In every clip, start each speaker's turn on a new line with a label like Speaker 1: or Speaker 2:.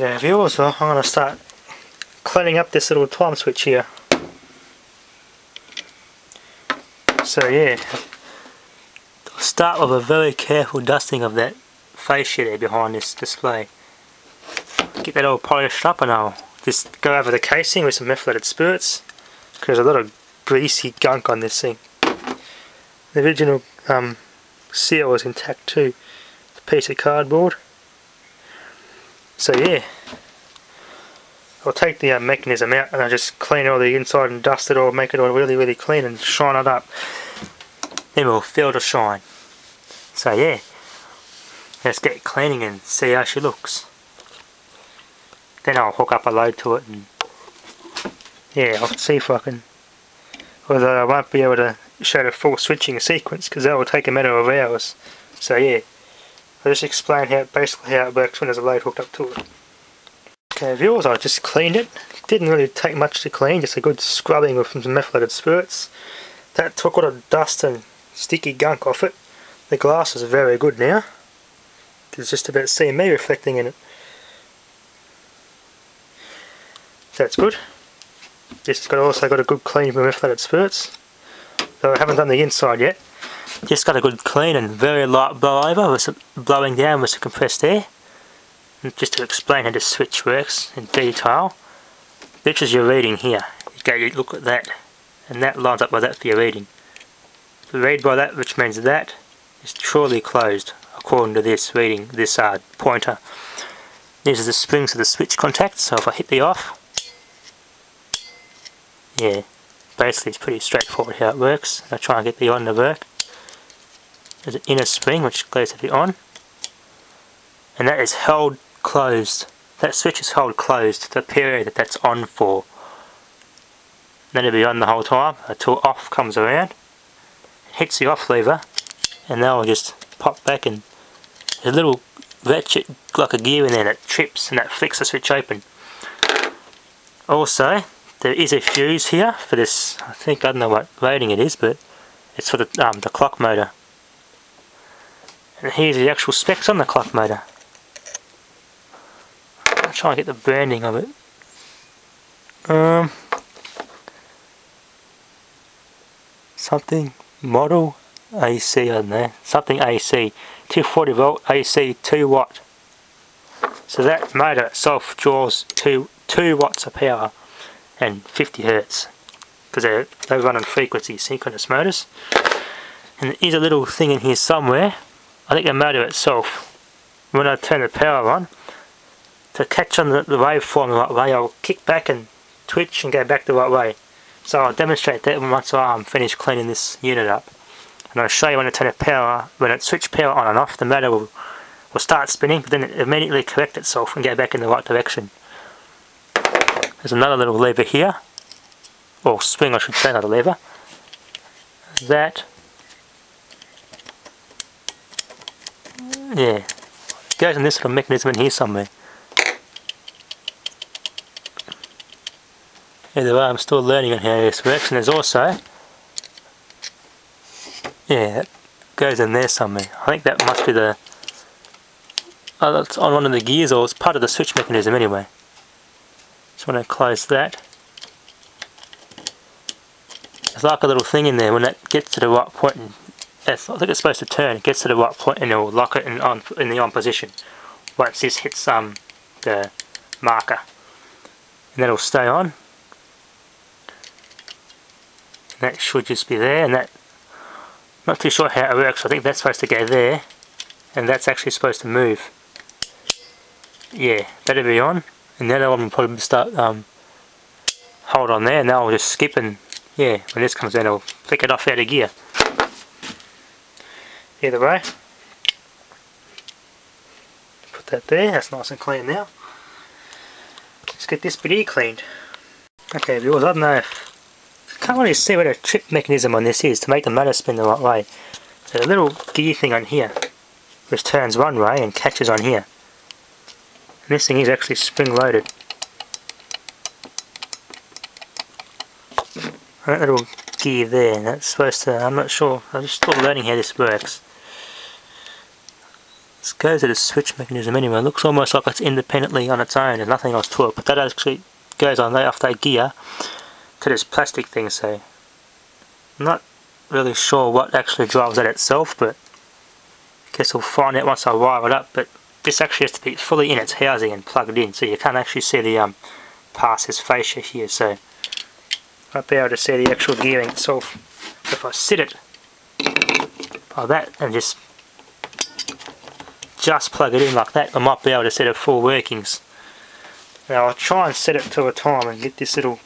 Speaker 1: G'day viewers, well, I'm going to start cleaning up this little time switch here. So yeah, I'll start with a very careful dusting of that fascia there behind this display. Get that all polished up and I'll just go over the casing with some methylated spirits, because there's a lot of greasy gunk on this thing. The original seal was intact too, it's a piece of cardboard. So yeah, I'll take the mechanism out and I'll just clean all the inside and dust it all, make it all really clean and shine it up. Then we'll fill the shine. So yeah, let's get cleaning and see how she looks. Then I'll hook up a load to it and yeah, I'll see if I can, although I won't be able to show the full switching sequence because that will take a matter of hours. So yeah, I'll just explain basically how it works when there's a load hooked up to it. Okay viewers, I just cleaned it. Didn't really take much to clean, just a good scrubbing with some methylated spirits. That took all the dust and sticky gunk off it. The glass is very good now. It's just about seeing me reflecting in it. So that's good. This has also got a good clean with methylated spirits. Though I haven't done the inside yet. Just got a good clean and very light blow over with some blowing down with some compressed air. And just to explain how this switch works in detail. This is your reading here. You look at that, and that lines up with that for your reading. If you read by that, which means that is truly closed according to this reading, this pointer. These are the springs of the switch contacts, so if I hit the off, yeah, basically it's pretty straightforward how it works. I'll try and get the on to work. There's an inner spring which goes to the on, and that is held closed. That switch is held closed the period that that's on for. Then it'll be on the whole time until off comes around, hits the off lever, and then I'll just pop back and there's a little ratchet like a gear in there that trips and that flicks the switch open. Also, there is a fuse here for this, I don't know what rating it is, but it's for the clock motor. And here's the actual specs on the clock motor. I'll try and get the branding of it. Something model AC, I don't know. Something AC. 240 volt AC 2 watt. So that motor itself draws 2 watts of power and 50 hertz. Because they run on frequency, synchronous motors. And there is a little thing in here somewhere. I think the motor itself, when I turn the power on, to catch on the waveform the right way, I'll kick back and twitch and go back the right way. So I'll demonstrate that once I'm finished cleaning this unit up. And I'll show you when I turn the power, when I switch power on and off, the motor will start spinning, but then it immediately correct itself and go back in the right direction. There's another little lever here, or spring I should say, not a lever. That, yeah, goes in this little mechanism in here somewhere. Either way, I'm still learning on how this works, and there's also, yeah, that goes in there somewhere. I think that must be the, that's on one of the gears, or it's part of the switch mechanism anyway. Just want to close that. There's like a little thing in there, when that gets to the right point, and I think it's supposed to turn, it gets to the right point and it will lock it in the on position once this hits the marker. And that'll stay on. That should just be there, and that, not too sure how it works. I think that's supposed to go there, and that's actually supposed to move. Yeah, that'll be on, and then I'll probably start hold on there, and then I'll just skip, and yeah, when this comes in, I'll flick it off out of gear. Either way, put that there. That's nice and clean now. Let's get this bit here cleaned. Okay, viewers, I don't know if can't really see what a trip mechanism on this is to make the motor spin the right way. There's a little gear thing on here which turns one way and catches on here. And this thing is actually spring loaded. That little gear there, that's supposed to, I'm not sure, I'm just still learning how this works. It's goes to the switch mechanism anyway. It looks almost like it's independently on its own, there's nothing else to it, but that actually goes on right off that gear to this plastic thing, so I'm not really sure what actually drives that itself, but I guess we'll find out once I wire it up. But this actually has to be fully in its housing and plugged in, so you can't actually see the past this fascia here, so I won't be able to see the actual gearing itself. If I sit it like that and just plug it in like that, I might be able to set it full workings. Now I'll try and set it to a time and get this little,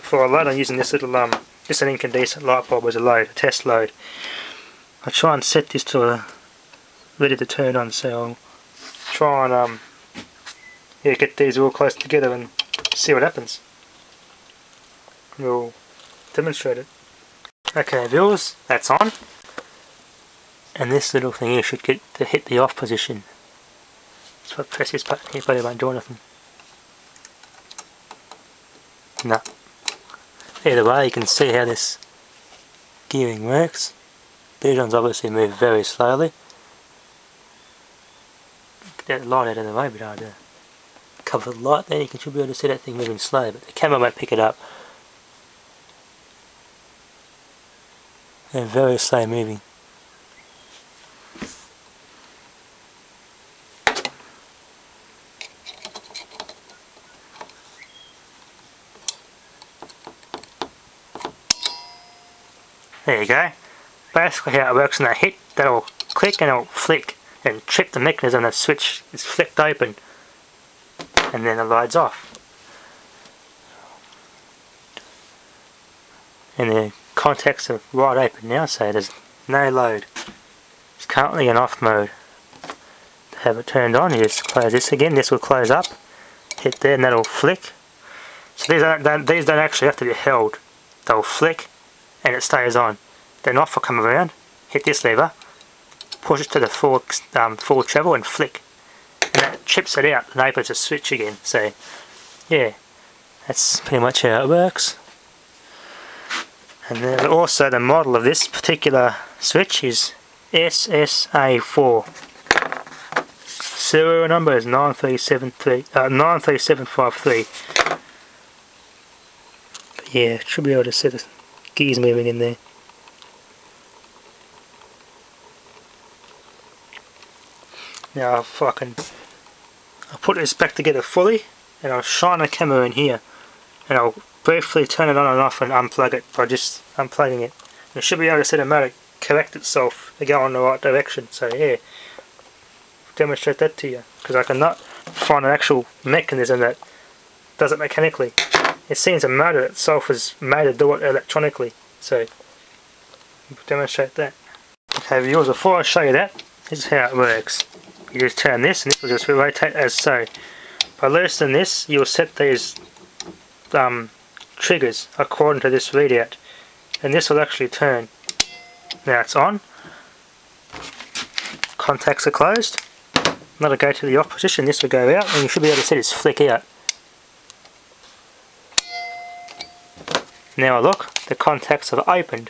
Speaker 1: for a load I'm using this little just an incandescent light bulb as a load, a test load. I'll try and set this to a ready to turn on, so I'll try and yeah, get these all close together and see what happens. We'll demonstrate it. Okay viewers, that's on. And this little thing here should get to hit the off position. So I press this button here, but it won't do anything. No. Either way, you can see how this gearing works. These ones obviously move very slowly. Get that light out of the way, but I had to cover the light there. You should be able to see that thing moving slow, but the camera won't pick it up. They're very slow moving. There you go. Basically how it works when they hit, that'll click and it'll flick and trip the mechanism. The switch is flicked open and then the light's off. And the contacts are wide open now, so there's no load. It's currently in off mode. To have it turned on, you just close this again, this will close up, hit there and that'll flick. So these don't actually have to be held. They'll flick and it stays on. Then off will come around, hit this lever, push it to the full treble and flick. And that chips it out and opens the switch again. So yeah, that's pretty much how it works. And then also the model of this particular switch is SSA4. Serial number is 93753. But yeah, should be able to see the gears moving in there. Now if I'll put this back together fully and I'll shine the camera in here and I'll briefly turn it on and off and unplug it by just unplugging it. And it should be able to see the motor correct itself to go in the right direction. So yeah, I'll demonstrate that to you, because I cannot find an actual mechanism that does it mechanically. It seems the motor itself is made to do it electronically, so I'll demonstrate that. Okay viewers, before I show you that, this is how it works. You just turn this and this will just rotate as so. By loosening this, you'll set these triggers according to this readout, and this will actually turn. Now it's on, contacts are closed, that'll go to the off position, this will go out, and you should be able to see this flick out. Now look, the contacts have opened.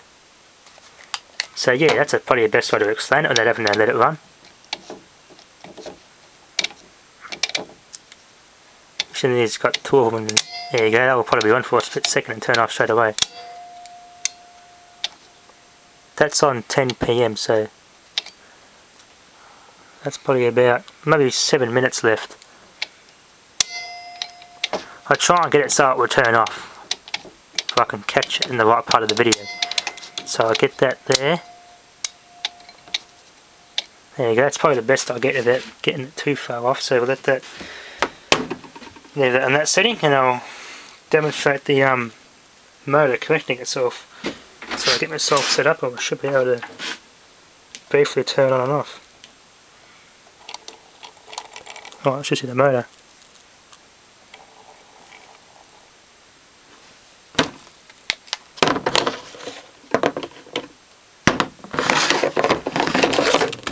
Speaker 1: So yeah, that's probably the best way to explain it without having to let it run. It's got two of them, and there you go, that will probably run for a split second and turn off straight away. That's on 10 PM, so that's probably about maybe 7 minutes left. I'll try and get it so it will turn off, if I can catch it in the right part of the video. So I'll get that there. There you go, it's probably the best I'll get without getting it too far off, so we'll let that leave that in that setting, and I'll demonstrate the motor connecting itself. So I'll get myself set up, and I should be able to briefly turn on and off. Oh, let's just see the motor.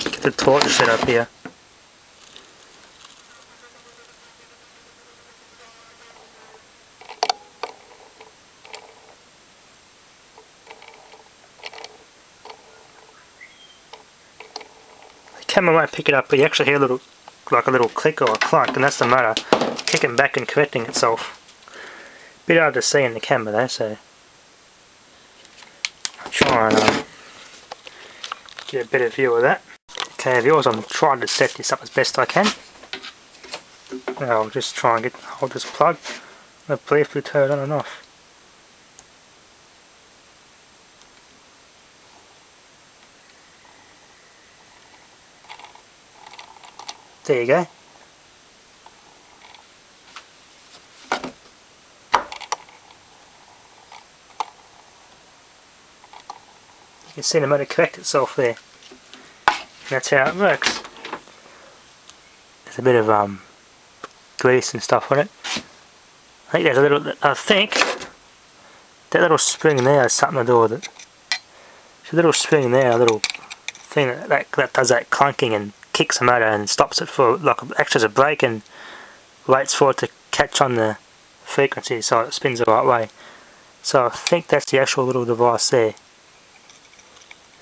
Speaker 1: Get the torch set up here. camera won't pick it up, but you actually hear a little, like a little click or a clunk, and that's the motor kicking back and correcting itself. Bit hard to see in the camera though, so I'll try and get a better view of that. Okay, viewers, I'm trying to set this up as best I can. Now I'll just try and hold this plug and briefly turn it on and off. There you go. You can see the motor correct itself there. And that's how it works. There's a bit of grease and stuff on it. I think there's a little. I think that little spring there has something to do with it. There's a little spring there, a little thing that does that clunking and kicks the motor and stops it for, like, acts as a brake and waits for it to catch on the frequency so it spins the right way. So I think that's the actual little device there.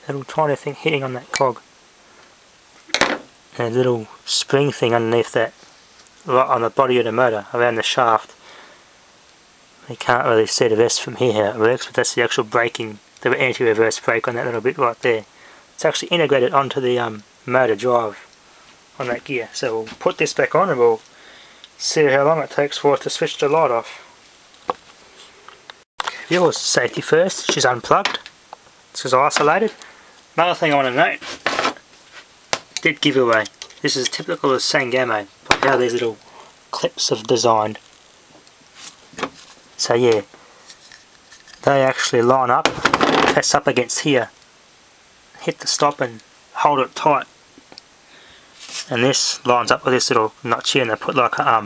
Speaker 1: Little tiny thing hitting on that cog. And a little spring thing underneath that, right on the body of the motor, around the shaft. You can't really see the rest from here how it works, but that's the actual braking, the anti-reverse brake on that little bit right there. It's actually integrated onto the motor drive on that gear. So we'll put this back on and we'll see how long it takes for it to switch the light off. Viewers, safety first, she's unplugged, she's isolated. Another thing I want to note, did giveaway. This is typical of Sangamo, like how these little clips are designed. So yeah, they actually line up, press up against here, hit the stop and hold it tight. And this lines up with this little notch here, and they put like a,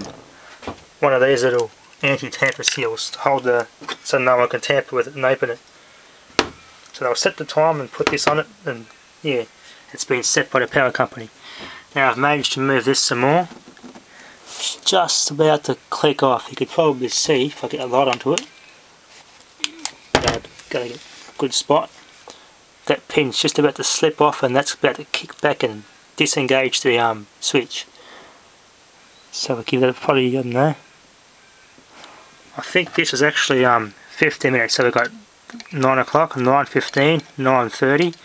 Speaker 1: one of these little anti-tamper seals to hold the, so no one can tamper with it and open it. So they'll set the time and put this on it, and yeah, it's been set by the power company. Now I've managed to move this some more. It's just about to click off. You could probably see if I get a light onto it. Gotta get a good spot. That pin's just about to slip off, and that's about to kick back and disengage the switch. So we'll give that probably, I don't know, I think this is actually 15 minutes, so we've got 9 o'clock, 9:15, 9:30,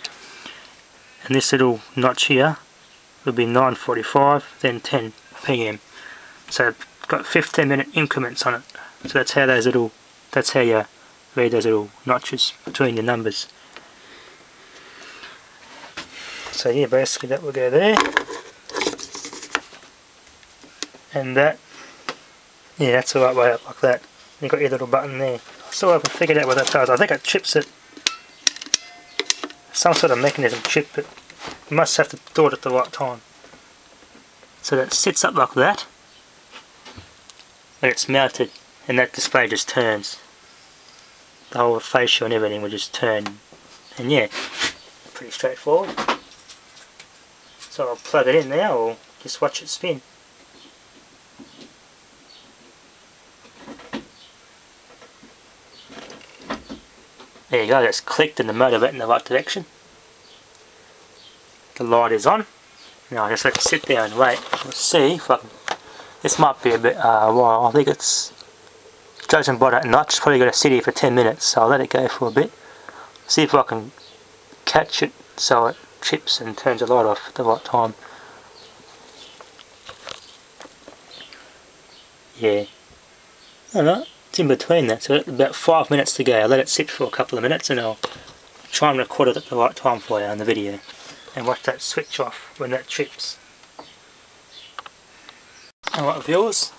Speaker 1: and this little notch here will be 9:45, then 10 PM. So it's got 15-minute increments on it. So that's how those little, that's how you read those little notches between the numbers. So yeah, basically that will go there, and that, yeah, that's the right way up like that. You've got your little button there. I still haven't figured out what that does. I think it chips it, some sort of mechanism chip it. You must have to do it at the right time. So that sits up like that, and it's mounted, and that display just turns. The whole fascia and everything will just turn, and yeah, pretty straightforward. So I'll plug it in now, or just watch it spin. There you go, that's clicked and the motor went in the right direction. The light is on. Now I just have to sit there and wait. Let's see if I can. This might be a bit while. I think it's, judging by that notch, it's probably going to sit here for 10 minutes, so I'll let it go for a bit. See if I can catch it so it chips and turns the light off at the right time. Yeah. Alright, it's in between that, so about 5 minutes to go. I'll let it sit for a couple of minutes and I'll try and record it at the right time for you on the video. And watch that switch off when that trips. Alright viewers,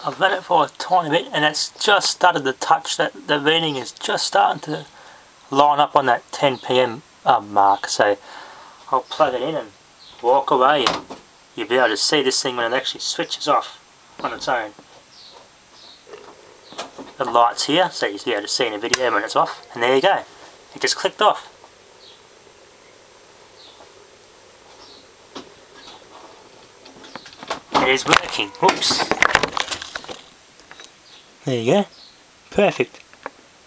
Speaker 1: I've let it for a tiny bit and it's just started to touch, that the reading is just starting to line up on that 10 PM mark. So I'll plug it in and walk away, and you'll be able to see this thing when it actually switches off on its own. The light's here, so you'll be able to see in the video when it's off, and there you go, it just clicked off. It is working. Oops. There you go. Perfect.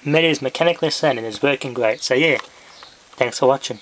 Speaker 1: It is mechanically sound and is working great. So yeah, thanks for watching.